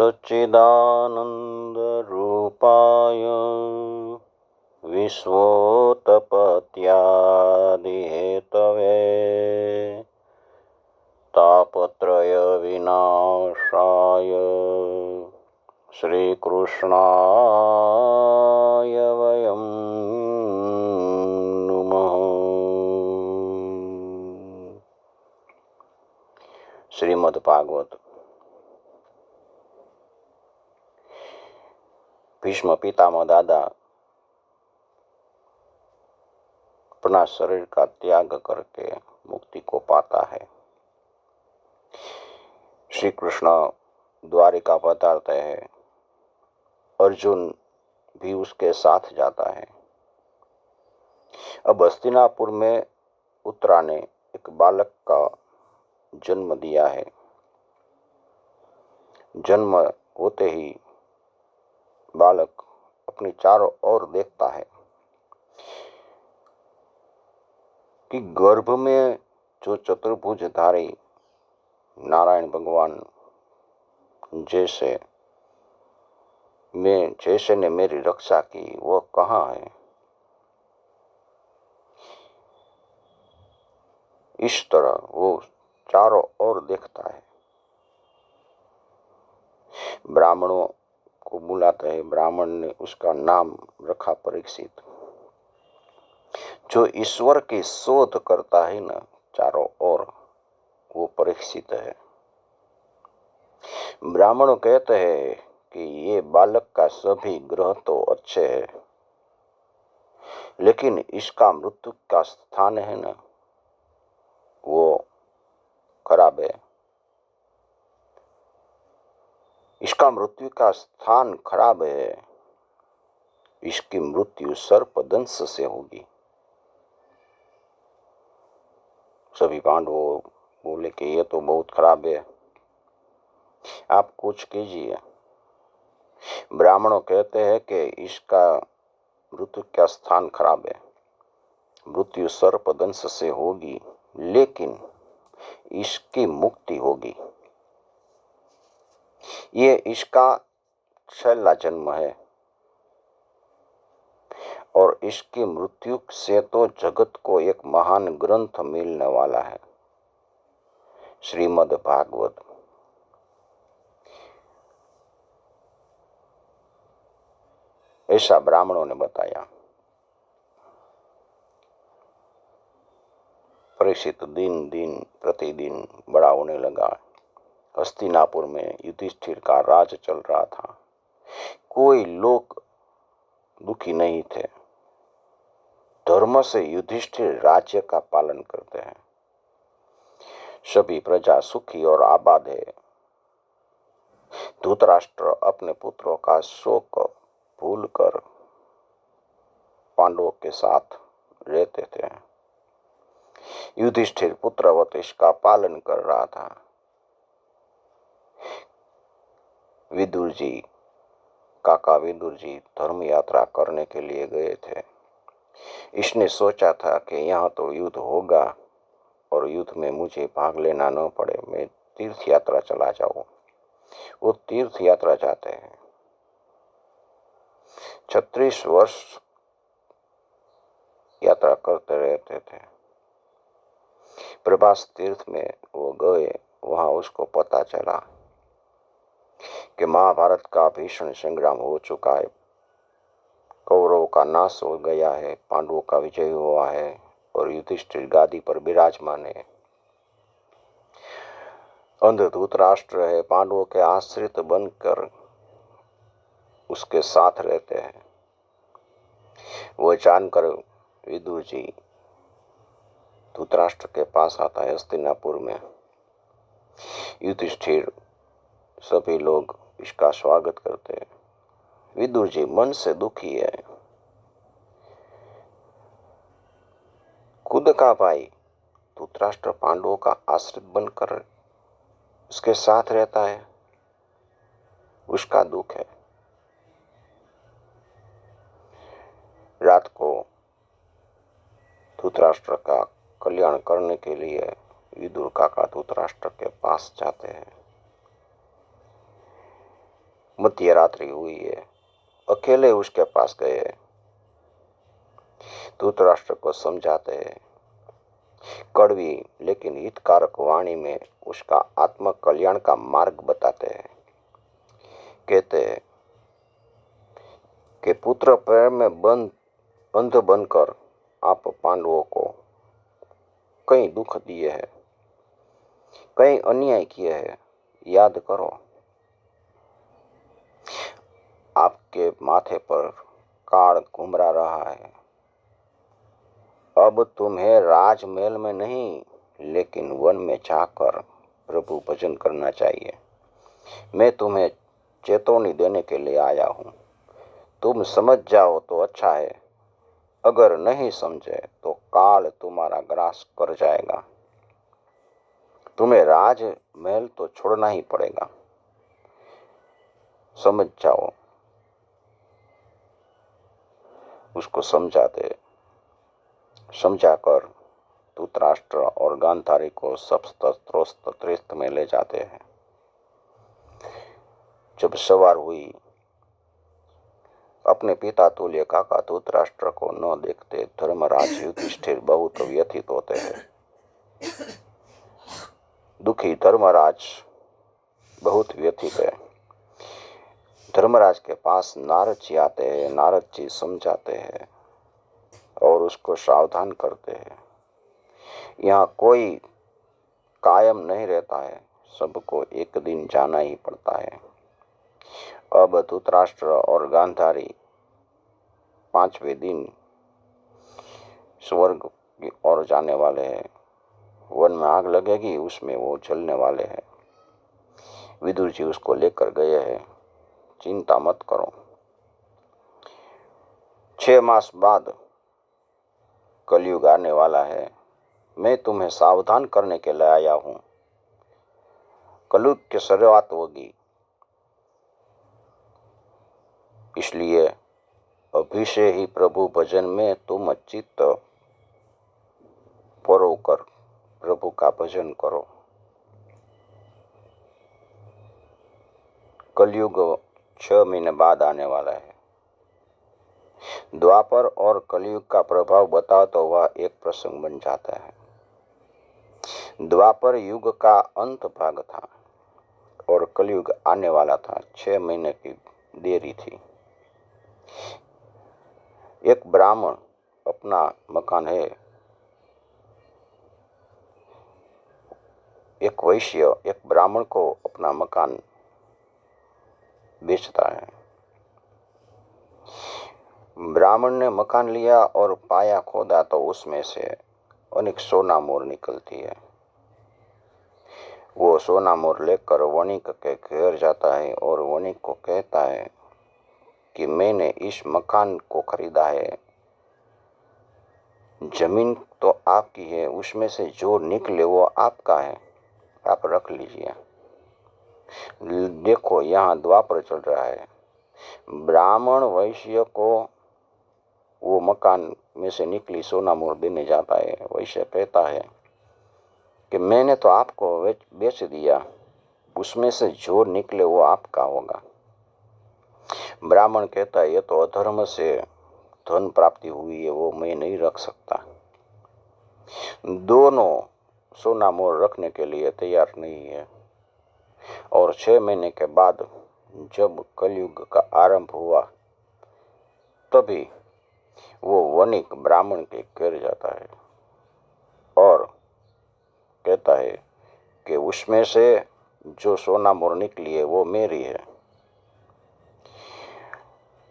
सच्चिदानन्दरूपाय विश्वोत्पत्त्यादिहेतवे तापत्रयविनाशाय श्रीकृष्णाय वयं नुमः। श्रीमद्भागवत। भीष्म पितामह दादा अपना शरीर का त्याग करके मुक्ति को पाता है। श्री कृष्ण द्वारिका पधारते हैं। अर्जुन भी उसके साथ जाता है। अब हस्तिनापुर में उत्तरा ने एक बालक का जन्म दिया है। जन्म होते ही बालक अपनी चारों ओर देखता है कि गर्भ में जो चतुर्भुजधारी नारायण भगवान जैसे ने मेरी रक्षा की वह कहाँ है। इस तरह वो चारों ओर देखता है। ब्राह्मणों को बुलाते हैं। ब्राह्मण ने उसका नाम रखा परीक्षित। जो ईश्वर की शोध करता है ना चारों ओर, वो परीक्षित है। ब्राह्मण कहते हैं कि ये बालक का सभी ग्रह तो अच्छे हैं, लेकिन इसका मृत्यु का स्थान है ना वो खराब है। इसका मृत्यु का स्थान खराब है। इसकी मृत्यु सर्पदंश से होगी। सभी पांडव बोले कि ये तो बहुत खराब है, आप कुछ कीजिए। ब्राह्मणों कहते हैं कि इसका मृत्यु का स्थान खराब है। मृत्यु सर्पदंश से होगी, लेकिन इसकी मुक्ति होगी। ये इसका छेला जन्म है और इसकी मृत्यु से तो जगत को एक महान ग्रंथ मिलने वाला है, श्रीमद् भागवत। ऐसा ब्राह्मणों ने बताया। परीक्षित दिन दिन प्रतिदिन बड़ा होने लगा। हस्तिनापुर में युधिष्ठिर का राज चल रहा था। कोई लोग दुखी नहीं थे। धर्म से युधिष्ठिर राज्य का पालन करते हैं। सभी प्रजा सुखी और आबाद है। धृतराष्ट्र अपने पुत्रों का शोक भूलकर पांडवों के साथ रहते थे। युधिष्ठिर पुत्रवत इसका पालन कर रहा था। विदुर जी, काका विदुर जी धर्म यात्रा करने के लिए गए थे। इसने सोचा था कि यहाँ तो युद्ध होगा और युद्ध में मुझे भाग लेना न पड़े, मैं तीर्थ यात्रा चला जाऊं। वो तीर्थ यात्रा जाते हैं। 36 वर्ष यात्रा करते रहते थे। प्रभास तीर्थ में वो गए। वहां उसको पता चला कि महाभारत का भीषण संग्राम हो चुका है। कौरवों का नाश हो गया है, पांडवों का विजय हुआ है और युधिष्ठिर गादी पर विराजमान है। अंध धृतराष्ट्र है, पांडवों के आश्रित बनकर उसके साथ रहते हैं। वो जानकर विदुर जी धृतराष्ट्र के पास आता है हस्तिनापुर में। युधिष्ठिर सभी लोग इसका स्वागत करते हैं। विदुर जी मन से दुखी है। खुद का भाई धृतराष्ट्र पांडवों का आश्रित बनकर उसके साथ रहता है, उसका दुख है। रात को धृतराष्ट्र का कल्याण करने के लिए विदुर काका धृतराष्ट्र के पास जाते हैं। मध्य रात्रि हुई है, अकेले उसके पास गए, धृतराष्ट्र को समझाते हैं। कड़वी लेकिन हितकारक वाणी में उसका आत्म कल्याण का मार्ग बताते हैं। कहते हैं कि पुत्र प्रेम में अंध बनकर आप पांडवों को कई दुख दिए हैं, कई अन्याय किए हैं, याद करो। आपके माथे पर काल घुमरा रहा है। अब तुम्हें राजमहल में नहीं लेकिन वन में जाकर प्रभु भजन करना चाहिए। मैं तुम्हें चेतावनी देने के लिए आया हूँ। तुम समझ जाओ तो अच्छा है, अगर नहीं समझे तो काल तुम्हारा ग्रास कर जाएगा। तुम्हें राजमहल तो छोड़ना ही पड़ेगा। समझ जाओ। उसको समझाकर धृतराष्ट्र और गांधारी को शस्त्र में ले जाते हैं। जब सवार हुई, अपने पिता तुल्य काका धृतराष्ट्र को न देखते धर्मराज युधिष्ठिर बहुत व्यथित होते हैं। दुखी धर्मराज बहुत व्यथित है। धर्मराज के पास नारद जी आते हैं। नारद जी समझाते हैं और उसको सावधान करते हैं। यहाँ कोई कायम नहीं रहता है, सबको एक दिन जाना ही पड़ता है। अब धृतराष्ट्र और गांधारी 5वें दिन स्वर्ग की ओर जाने वाले हैं। वन में आग लगेगी, उसमें वो जलने वाले हैं। विदुर जी उसको लेकर गए हैं। चिंता मत करो, 6 मास बाद कलयुग आने वाला है। मैं तुम्हें सावधान करने के लिए आया हूं। कलयुग की शुरुआत होगी, इसलिए अभी से ही प्रभु भजन में तुम चित्त परोकर प्रभु का भजन करो। कलयुग 6 महीने बाद आने वाला है। द्वापर और कलयुग का प्रभाव बताता हुआ एक प्रसंग बन जाता है। द्वापर युग का अंत भाग था और कलयुग आने वाला था। 6 महीने की देरी थी। एक ब्राह्मण अपना मकान है, एक वैश्य एक ब्राह्मण को अपना मकान बेचता है। ब्राह्मण ने मकान लिया और पाया खोदा तो उसमें से अनेक सोना मोर निकलती है। वो सोना मोर लेकर वणिक के घर जाता है और वणिक को कहता है कि मैंने इस मकान को खरीदा है, जमीन तो आपकी है, उसमें से जो निकले वो आपका है, आप रख लीजिए। देखो यहाँ द्वापर चल रहा है। ब्राह्मण वैश्य को वो मकान में से निकली सोना मोर देने जाता है। वैश्य कहता है कि मैंने तो आपको बेच दिया, उसमें से जो निकले वो आपका होगा। ब्राह्मण कहता है ये तो अधर्म से धन प्राप्ति हुई है, वो मैं नहीं रख सकता। दोनों सोना मोर रखने के लिए तैयार नहीं है। और 6 महीने के बाद जब कलयुग का आरंभ हुआ तभी वो वणिक ब्राह्मण के घर जाता है और कहता है कि उसमें से जो सोना मोर निकली है वो मेरी है।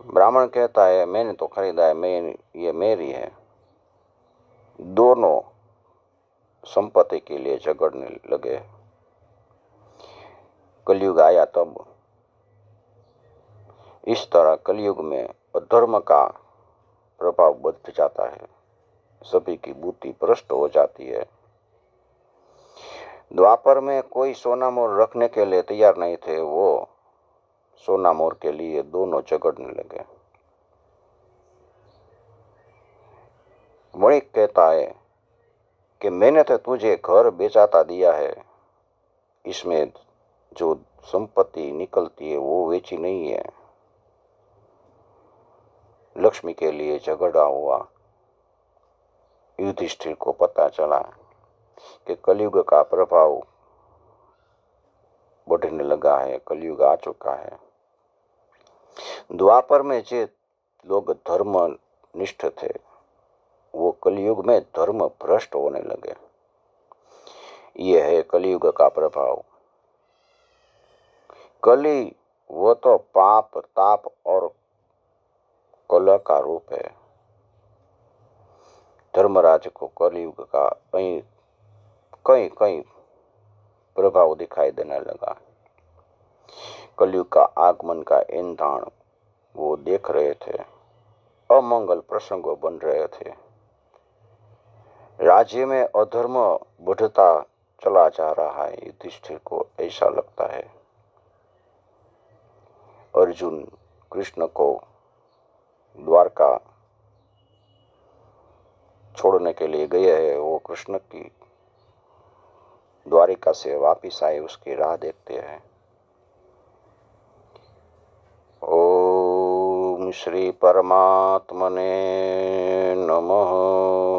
ब्राह्मण कहता है मैंने तो खरीदा है, ये मेरी है। दोनों संपत्ति के लिए झगड़ने लगे। कलयुग आया तब। इस तरह कलयुग में अधर्म का प्रभाव बढ़ जाता है, सभी की बुद्धि भ्रष्ट हो जाती है। द्वापर में कोई सोना मोर रखने के लिए तैयार नहीं थे। वो सोना मोर के लिए दोनों झगड़ने लगे। वणिक कहता है कि मैंने तो तुझे घर बेचाता दिया है, इसमें जो संपत्ति निकलती है वो वेची नहीं है। लक्ष्मी के लिए झगड़ा हुआ। युधिष्ठिर को पता चला कि कलयुग का प्रभाव बढ़ने लगा है, कलयुग आ चुका है। द्वापर में जो लोग धर्म निष्ठ थे वो कलयुग में धर्म भ्रष्ट होने लगे। ये है कलयुग का प्रभाव। कली वो तो पाप ताप और कलह का रूप है। धर्मराज को कलयुग का कहीं कहीं कहीं प्रभाव दिखाई देने लगा। कलयुग का आगमन का ईंधन वो देख रहे थे। अमंगल प्रसंगों बन रहे थे। राज्य में अधर्म बढ़ता चला जा रहा है। युधिष्ठिर को ऐसा लगता है। अर्जुन कृष्ण को द्वारका छोड़ने के लिए गए हैं। वो कृष्ण की द्वारिका से वापिस आए उसकी राह देखते हैं। ओम श्री परमात्मने नमः।